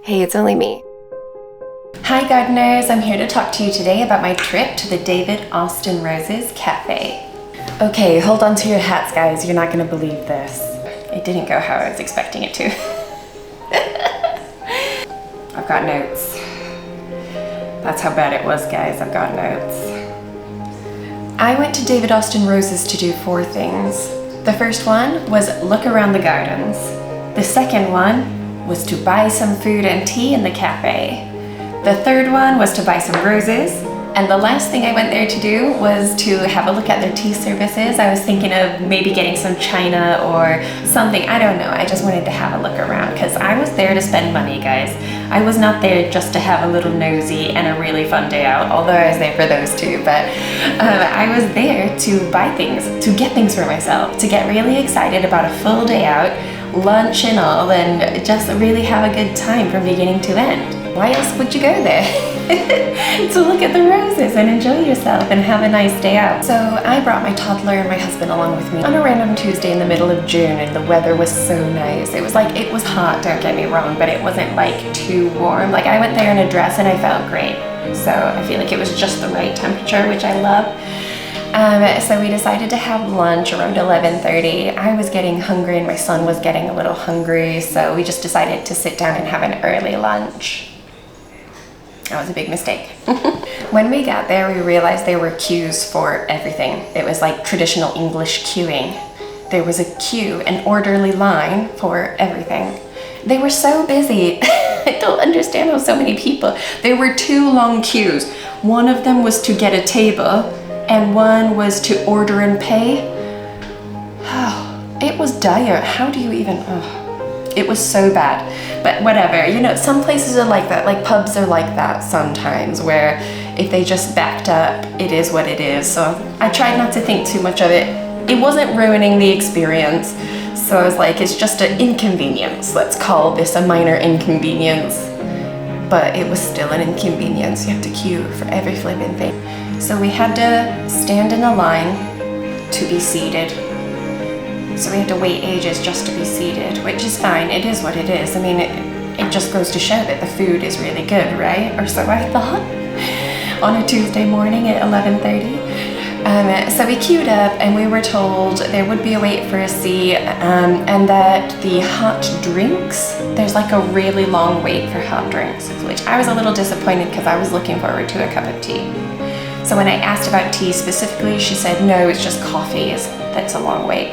Hey, it's only me. Hi gardeners, I'm here to talk to you today about my trip to the David Austin Roses Cafe. Okay, hold on to your hats guys, you're not gonna believe this. It didn't go how I was expecting it to. I've got notes. That's how bad it was guys, I've got notes. I went to David Austin Roses to do 4 things. The first one was look around the gardens. The second one was to buy some food and tea in the cafe. The third one was to buy some roses. And the last thing I went there to do was to have a look at their tea services. I was thinking of maybe getting some china or something, I don't know. I just wanted to have a look around because I was there to spend money, guys. I was not there just to have a little nosy and a really fun day out, although I was there for those too, but I was there to buy things, to get things for myself, to get really excited about a full day out, lunch and all, and just really have a good time from beginning to end. Why else would you go there? To look at the roses and enjoy yourself and have a nice day out. So I brought my toddler and my husband along with me on a random Tuesday in the middle of June, and the weather was so nice. It was hot, don't get me wrong, but it wasn't like too warm. Like I went there in a dress and I felt great. So I feel like it was just the right temperature, which I love. So we decided to have lunch around 11:30. I was getting hungry and my son was getting a little hungry, so we just decided to sit down and have an early lunch. That was a big mistake. When we got there, we realized there were queues for everything. It was like traditional English queuing. There was a queue, an orderly line for everything. They were so busy. I don't understand how so many people. There were 2 long queues. One of them was to get a table and one was to order and pay. It was dire. How do you even... It was so bad, but whatever, you know, some places are like that, like pubs are like that sometimes, where if they just backed up, it is what it is. So I tried not to think too much of it. It wasn't ruining the experience, so I was like, it's just an inconvenience. Let's call this a minor inconvenience, but it was still an inconvenience. You have to queue for every flipping thing. So we had to stand in a line to be seated. So we had to wait ages just to be seated, which is fine. It is what it is. I mean, it just goes to show that the food is really good, right? Or so I thought on a Tuesday morning at 11:30. So we queued up and we were told there would be a wait for a seat, and that the hot drinks, there's like a really long wait for hot drinks, which I was a little disappointed because I was looking forward to a cup of tea. So when I asked about tea specifically, she said, no, it's just coffees. That's a long wait.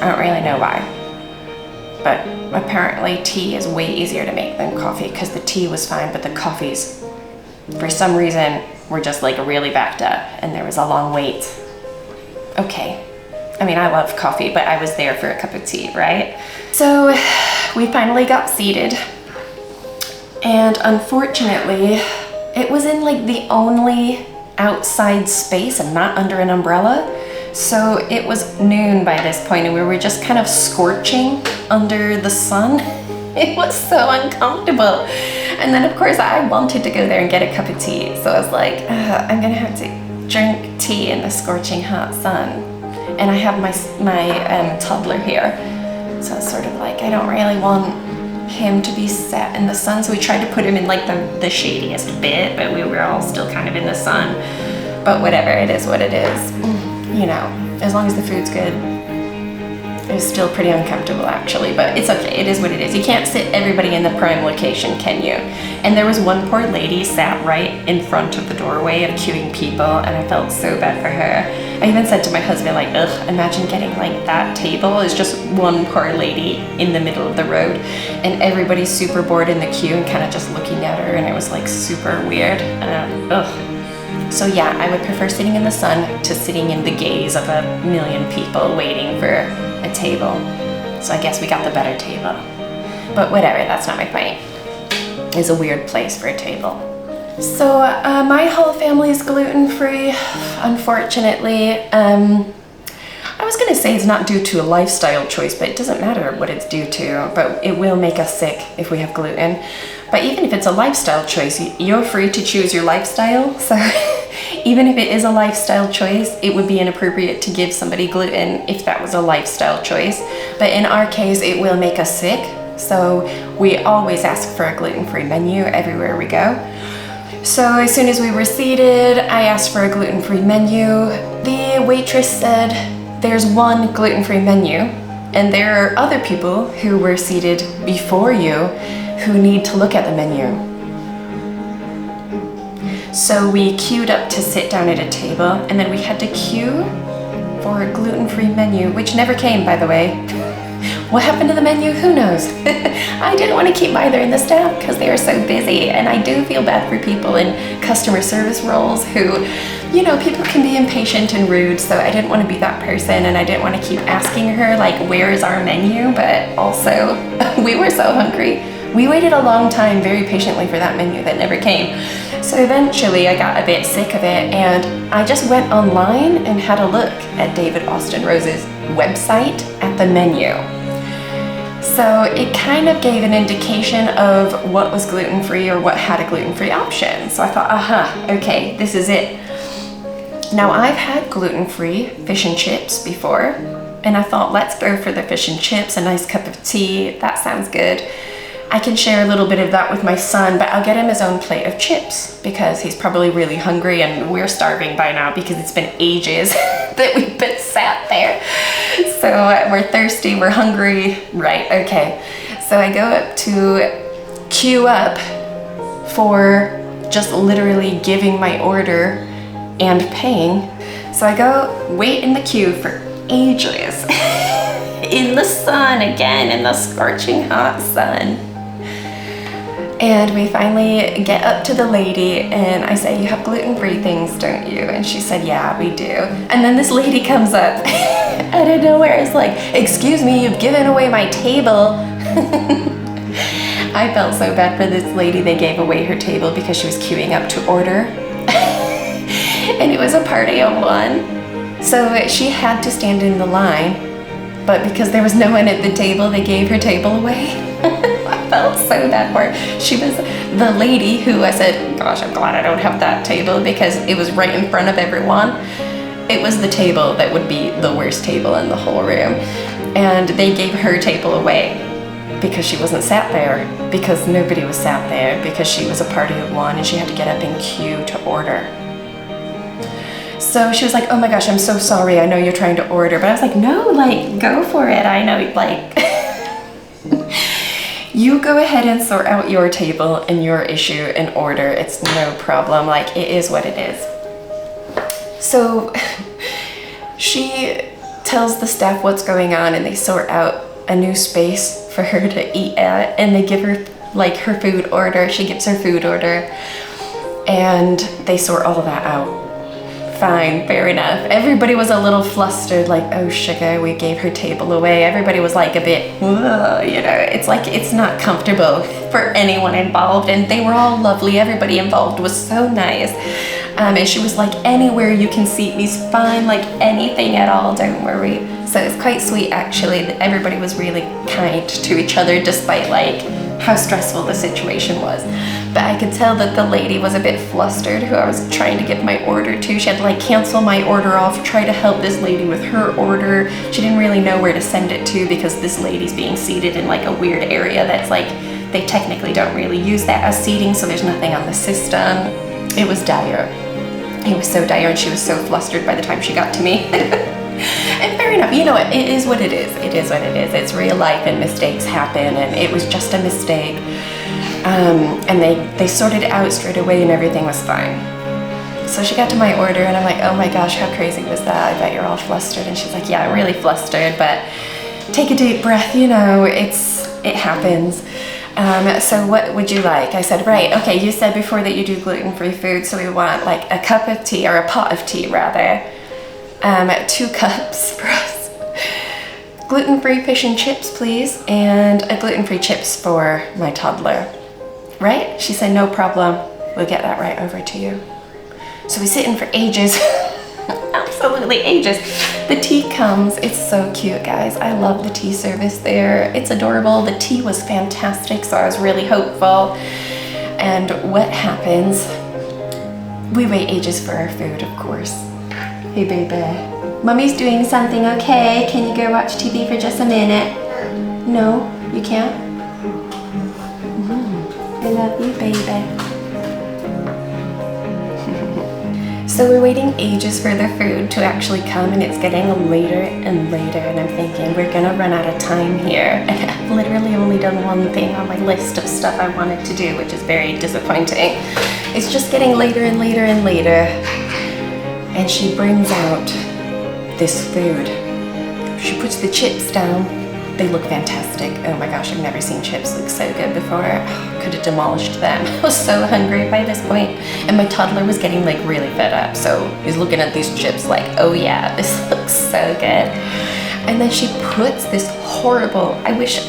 I don't really know why, but apparently tea is way easier to make than coffee because the tea was fine, but the coffees, for some reason, were just like really backed up and there was a long wait. Okay. I mean, I love coffee, but I was there for a cup of tea, right? So we finally got seated, and unfortunately, it was in like the only outside space and not under an umbrella. So it was noon by this point and we were just kind of scorching under the sun. It was so uncomfortable. And then of course I wanted to go there and get a cup of tea. So I was like, I'm gonna have to drink tea in the scorching hot sun. And I have my toddler here. So it's sort of like, I don't really want him to be sat in the sun. So we tried to put him in like the shadiest bit, but we were all still kind of in the sun. But whatever, it is what it is. You know, as long as the food's good. It was still pretty uncomfortable actually, but it's okay, it is what it is. You can't sit everybody in the prime location, can you? And there was one poor lady sat right in front of the doorway of queuing people, and I felt so bad for her. I even said to my husband, like, ugh, imagine getting like that table is just one poor lady in the middle of the road, and everybody's super bored in the queue and kind of just looking at her, and it was like super weird. Ugh. So yeah, I would prefer sitting in the sun to sitting in the gaze of a million people waiting for a table. So I guess we got the better table. But whatever, that's not my point. It's a weird place for a table. So my whole family is gluten-free, unfortunately. I was gonna say it's not due to a lifestyle choice, but it doesn't matter what it's due to, but it will make us sick if we have gluten. But even if it's a lifestyle choice, you're free to choose your lifestyle. So even if it is a lifestyle choice, it would be inappropriate to give somebody gluten if that was a lifestyle choice. But in our case, it will make us sick. So we always ask for a gluten-free menu everywhere we go. So as soon as we were seated, I asked for a gluten-free menu. The waitress said, there's one gluten-free menu, and there are other people who were seated before you who need to look at the menu. So we queued up to sit down at a table, and then we had to queue for a gluten-free menu, which never came, by the way. What happened to the menu? Who knows? I didn't want to keep either in the staff because they were so busy, and I do feel bad for people in customer service roles who, you know, people can be impatient and rude, so I didn't want to be that person, and I didn't want to keep asking her, like, where is our menu? But also, we were so hungry. We waited a long time very patiently for that menu that never came. So eventually I got a bit sick of it, and I just went online and had a look at David Austin Rose's website at the menu. So it kind of gave an indication of what was gluten-free or what had a gluten-free option. So I thought, aha, okay, this is it. Now I've had gluten-free fish and chips before, and I thought, let's go for the fish and chips, a nice cup of tea, that sounds good. I can share a little bit of that with my son, but I'll get him his own plate of chips because he's probably really hungry, and we're starving by now because it's been ages that we've been sat there. So we're thirsty, we're hungry, right, okay. So I go up to queue up for just literally giving my order and paying. So I go wait in the queue for ages in the sun again, in the scorching hot sun. And we finally get up to the lady, and I say, you have gluten-free things, don't you? And she said, yeah, we do. And then this lady comes up out of nowhere. It's like, excuse me, you've given away my table. I felt so bad for this lady. They gave away her table because she was queuing up to order. And it was a party of one. So she had to stand in the line, but because there was no one at the table, they gave her table away. I felt so bad for her. She was the lady who I said, gosh, I'm glad I don't have that table because it was right in front of everyone. It was the table that would be the worst table in the whole room. And they gave her table away because she wasn't sat there, because nobody was sat there, because she was a party of one and she had to get up and queue to order. So she was like, oh my gosh, I'm so sorry. I know you're trying to order. But I was like, no, like, go for it. I know, like, you go ahead and sort out your table and your issue and order. It's no problem. Like, it is what it is. So she tells the staff what's going on, and they sort out a new space for her to eat at, and they give her like her food order. She gives her food order, and they sort all of that out. Fine, fair enough. Everybody was a little flustered, like, oh sugar, we gave her table away. Everybody was like a bit, you know, it's like it's not comfortable for anyone involved, and they were all lovely. Everybody involved was so nice. And she was like, anywhere you can seat me's fine, like anything at all, don't worry. So it's quite sweet actually that everybody was really kind to each other despite like how stressful the situation was. But I could tell that the lady was a bit flustered who I was trying to give my order to. She had to like cancel my order off, try to help this lady with her order. She didn't really know where to send it to because this lady's being seated in like a weird area that's like, they technically don't really use that as seating, so there's nothing on the system. It was dire. It was so dire, and she was so flustered by the time she got to me. And fair enough, you know what, it is what it is. It is what it is. It's real life and mistakes happen, and it was just a mistake. And they sorted it out straight away and everything was fine. So she got to my order and I'm like, oh my gosh, how crazy was that? I bet you're all flustered. And she's like, yeah, I'm really flustered, but take a deep breath, you know, it happens. So what would you like? I said, right, okay, you said before that you do gluten-free food, so we want like a cup of tea, or a pot of tea rather. 2 cups for us. Gluten-free fish and chips, please, and a gluten-free chips for my toddler. Right? She said, no problem. We'll get that right over to you. So we sit in for ages. Absolutely ages. The tea comes. It's so cute, guys. I love the tea service there. It's adorable. The tea was fantastic, so I was really hopeful. And what happens? We wait ages for our food, of course. Hey, baby. Mommy's doing something, okay? Can you go watch TV for just a minute? No? You can't? I love you, baby. So we're waiting ages for the food to actually come, and it's getting later and later, and I'm thinking we're gonna run out of time here. And I've literally only done one thing on my list of stuff I wanted to do, which is very disappointing. It's just getting later and later and later. And she brings out this food. She puts the chips down. They look fantastic. Oh my gosh, I've never seen chips look so good before. Could have demolished them. I was so hungry by this point. And my toddler was getting like really fed up. So he's looking at these chips like, oh yeah, this looks so good. And then she puts this horrible, I wish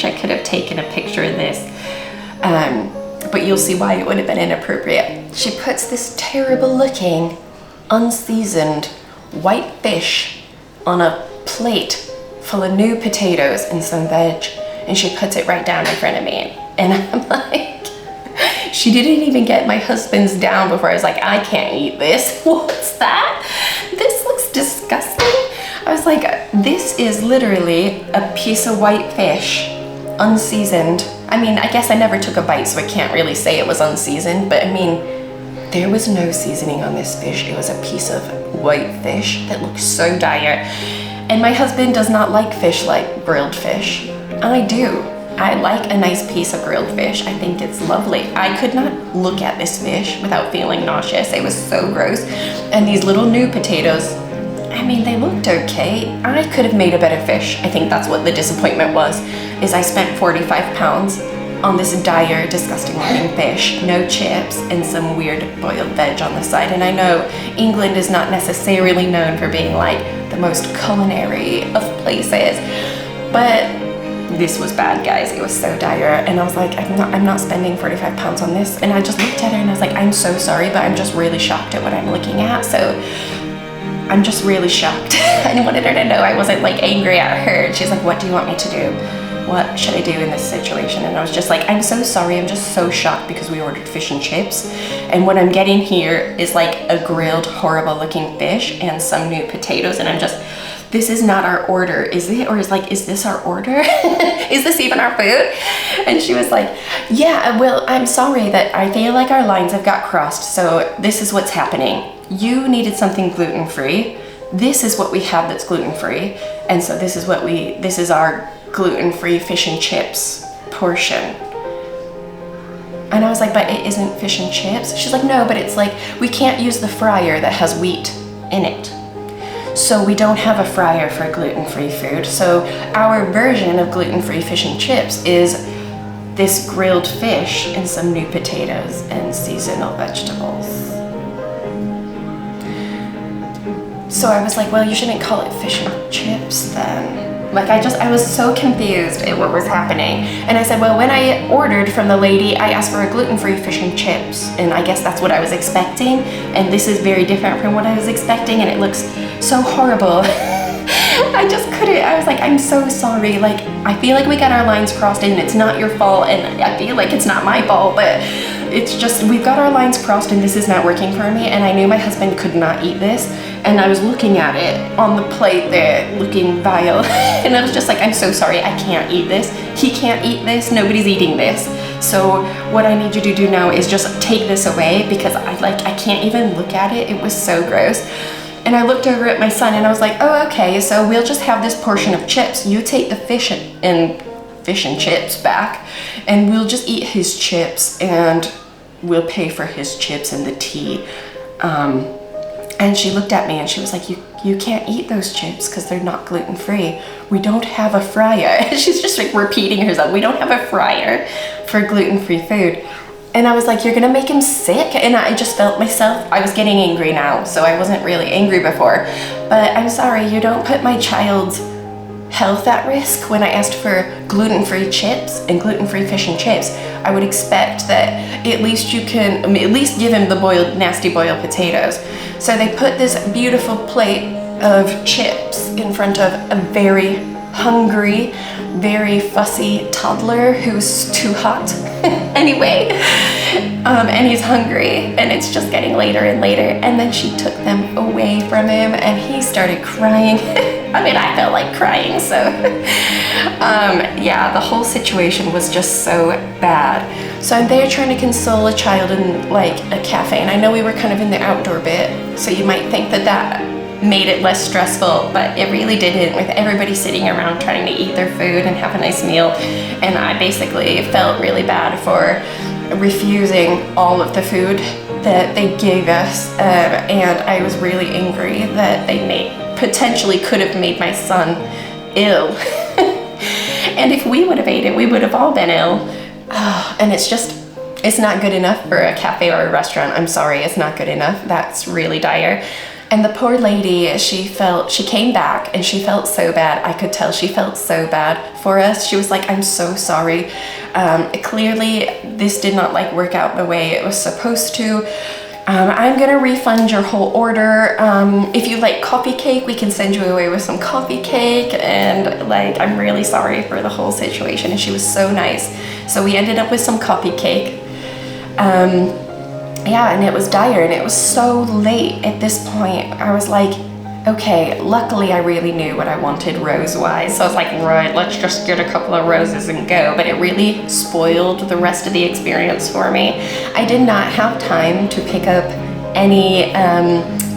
I could have taken a picture of this. But you'll see why it would have been inappropriate. She puts this terrible looking, unseasoned white fish on a plate full of new potatoes and some veg, and she puts it right down in front of me. And I'm like, she didn't even get my husband's down before I was like, I can't eat this. What's that? This looks disgusting. I was like, this is literally a piece of white fish, unseasoned. I mean, I guess I never took a bite, so I can't really say it was unseasoned, but I mean, there was no seasoning on this fish. It was a piece of white fish that looked so dire. And my husband does not like fish like grilled fish. I do. I like a nice piece of grilled fish. I think it's lovely. I could not look at this fish without feeling nauseous. It was so gross. And these little new potatoes, I mean, they looked okay. I could have made a better fish. I think that's what the disappointment was, is I spent 45 pounds on this dire, disgusting looking fish, no chips, and some weird boiled veg on the side. And I know England is not necessarily known for being like the most culinary of places, but this was bad, guys. It was so dire, and I was like, I'm not spending 45 pounds on this. And I just looked at her and I was like, I'm so sorry, but I'm just really shocked at what I'm looking at. So I'm just really shocked. I wanted her to know I wasn't like angry at her. And she's like, what do you want me to do? What should I do in this situation? And I was just like, I'm so sorry, I'm just so shocked because we ordered fish and chips. And what I'm getting here is like a grilled, horrible looking fish and some new potatoes. And I'm just, this is not our order, is it? Or is this our order? Is this even our food? And she was like, yeah, well, I'm sorry that I feel like our lines have got crossed. So this is what's happening. You needed something gluten-free. This is what we have that's gluten-free. And so this is our gluten-free fish and chips portion. And I was like, but it isn't fish and chips. She's like, no, but it's like, we can't use the fryer that has wheat in it. So we don't have a fryer for gluten-free food. So our version of gluten-free fish and chips is this grilled fish and some new potatoes and seasonal vegetables. So I was like, well, you shouldn't call it fish and chips then. Like I was so confused at what was happening. And I said, well, when I ordered from the lady, I asked for a gluten-free fish and chips. And I guess that's what I was expecting. And this is very different from what I was expecting. And it looks so horrible. I just couldn't. I was like, I'm so sorry. Like, I feel like we got our lines crossed and it's not your fault. And I feel like it's not my fault, but it's just, we've got our lines crossed and this is not working for me. And I knew my husband could not eat this. And I was looking at it on the plate there, looking vile. And I was just like, I'm so sorry, I can't eat this. He can't eat this, nobody's eating this. So what I need you to do now is just take this away because I can't even look at it. It was so gross. And I looked over at my son and I was like, oh, okay, so we'll just have this portion of chips. You take the fish and chips back and we'll just eat his chips and we'll pay for his chips and the tea. And she looked at me and she was like, you can't eat those chips because they're not gluten-free. We don't have a fryer. She's just like repeating herself. We don't have a fryer for gluten-free food. And I was like, you're gonna make him sick? And I just felt myself, I was getting angry now. So I wasn't really angry before. But I'm sorry, you don't put my child's health at risk. When I asked for gluten-free chips and gluten-free fish and chips, I would expect that at least you can, at least give him the nasty boiled potatoes. So they put this beautiful plate of chips in front of a very hungry, very fussy toddler who's too hot anyway. And he's hungry and it's just getting later and later. And then she took them away from him and he started crying. I mean, I felt like crying, so yeah, the whole situation was just so bad. So I'm there trying to console a child in like a cafe, and I know we were kind of in the outdoor bit, so you might think that that made it less stressful, but it really didn't, with everybody sitting around trying to eat their food and have a nice meal. And I basically felt really bad for refusing all of the food that they gave us, and I was really angry that they potentially could have made my son ill. And if we would have ate it, we would have all been ill. And it's not good enough for a cafe or a restaurant. I'm sorry, it's not good enough. That's really dire. And the poor lady, she came back and she felt so bad. I could tell she felt so bad for us. She was like, I'm so sorry. Clearly this did not like work out the way it was supposed to. I'm gonna refund your whole order. If you like coffee cake, we can send you away with some coffee cake. And like, I'm really sorry for the whole situation. And she was so nice. So we ended up with some coffee cake. Yeah, and it was dire, and it was so late at this point. I was like, okay, luckily I really knew what I wanted rose-wise. So I was like, right, let's just get a couple of roses and go. But it really spoiled the rest of the experience for me. I did not have time to pick up any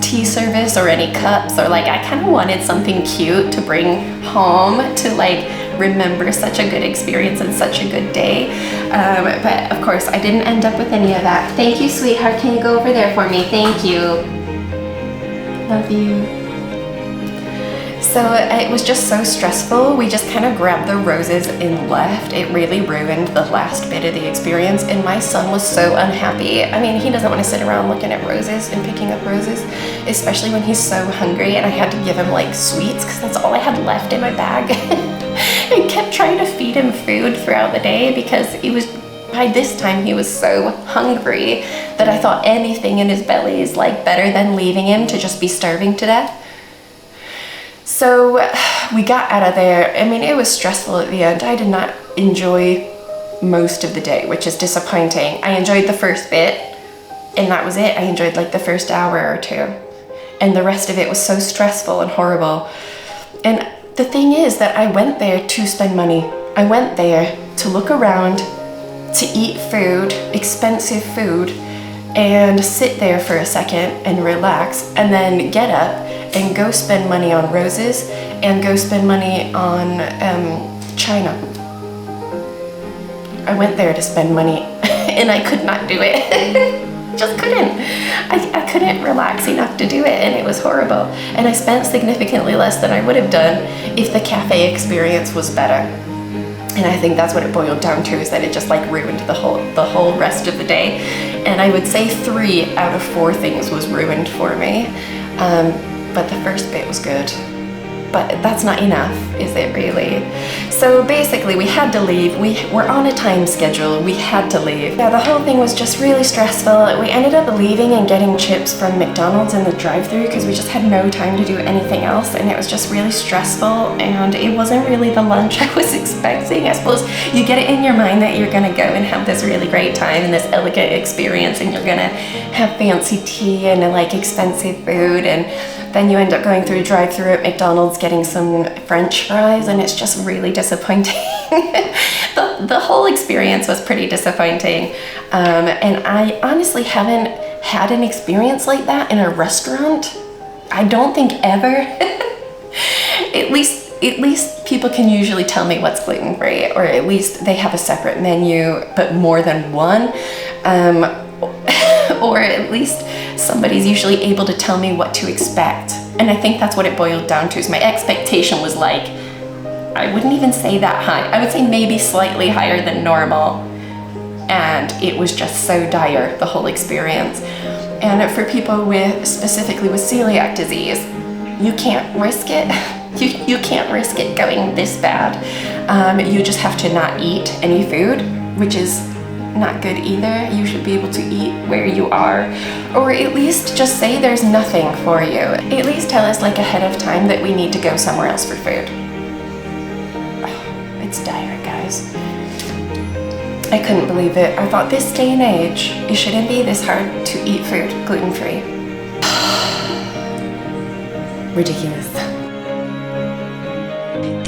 tea service or any cups, or like, I kind of wanted something cute to bring home to like remember such a good experience and such a good day. But of course I didn't end up with any of that. Thank you, sweetheart. Can you go over there for me? Thank you. Love you. So it was just so stressful. We just kind of grabbed the roses and left. It really ruined the last bit of the experience, and my son was so unhappy. I mean, he doesn't want to sit around looking at roses and picking up roses, especially when he's so hungry, and I had to give him like sweets because that's all I had left in my bag. I kept trying to feed him food throughout the day because by this time he was so hungry that I thought anything in his belly is like better than leaving him to just be starving to death. So we got out of there. I mean, it was stressful at the end. I did not enjoy most of the day, which is disappointing. I enjoyed the first bit, and that was it. I enjoyed like the first hour or two, and the rest of it was so stressful and horrible. And the thing is that I went there to spend money. I went there to look around, to eat food, expensive food, and sit there for a second and relax, and then get up and go spend money on roses and go spend money on China. I went there to spend money and I could not do it. Just couldn't. I couldn't relax enough to do it, and it was horrible. And I spent significantly less than I would have done if the cafe experience was better. And I think that's what it boiled down to, is that it just like ruined the whole rest of the day. And I would say 3 out of 4 things was ruined for me. But the first bit was good. But that's not enough, is it really? So basically we had to leave. We were on a time schedule. We had to leave. Yeah, the whole thing was just really stressful. We ended up leaving and getting chips from McDonald's in the drive-thru because we just had no time to do anything else, and it was just really stressful, and it wasn't really the lunch I was expecting. I suppose you get it in your mind that you're gonna go and have this really great time and this elegant experience, and you're gonna have fancy tea and like expensive food, and then you end up going through a drive-thru at McDonald's getting some French fries, and it's just really disappointing. The whole experience was pretty disappointing. And I honestly haven't had an experience like that in a restaurant. I don't think ever. At least people can usually tell me what's gluten-free, or at least they have a separate menu, but more than one. Or at least somebody's usually able to tell me what to expect. And I think that's what it boiled down to, is my expectation was like, I wouldn't even say that high. I would say maybe slightly higher than normal. And it was just so dire, the whole experience. And for people specifically with celiac disease, you can't risk it. You can't risk it going this bad. You just have to not eat any food, which is not good either. You should be able to eat where you are, or at least just say there's nothing for you. At least tell us like ahead of time that we need to go somewhere else for food. Oh, it's dire, guys. I couldn't believe it. I thought this day and age, it shouldn't be this hard to eat food gluten-free. Ridiculous.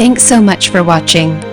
Thanks so much for watching.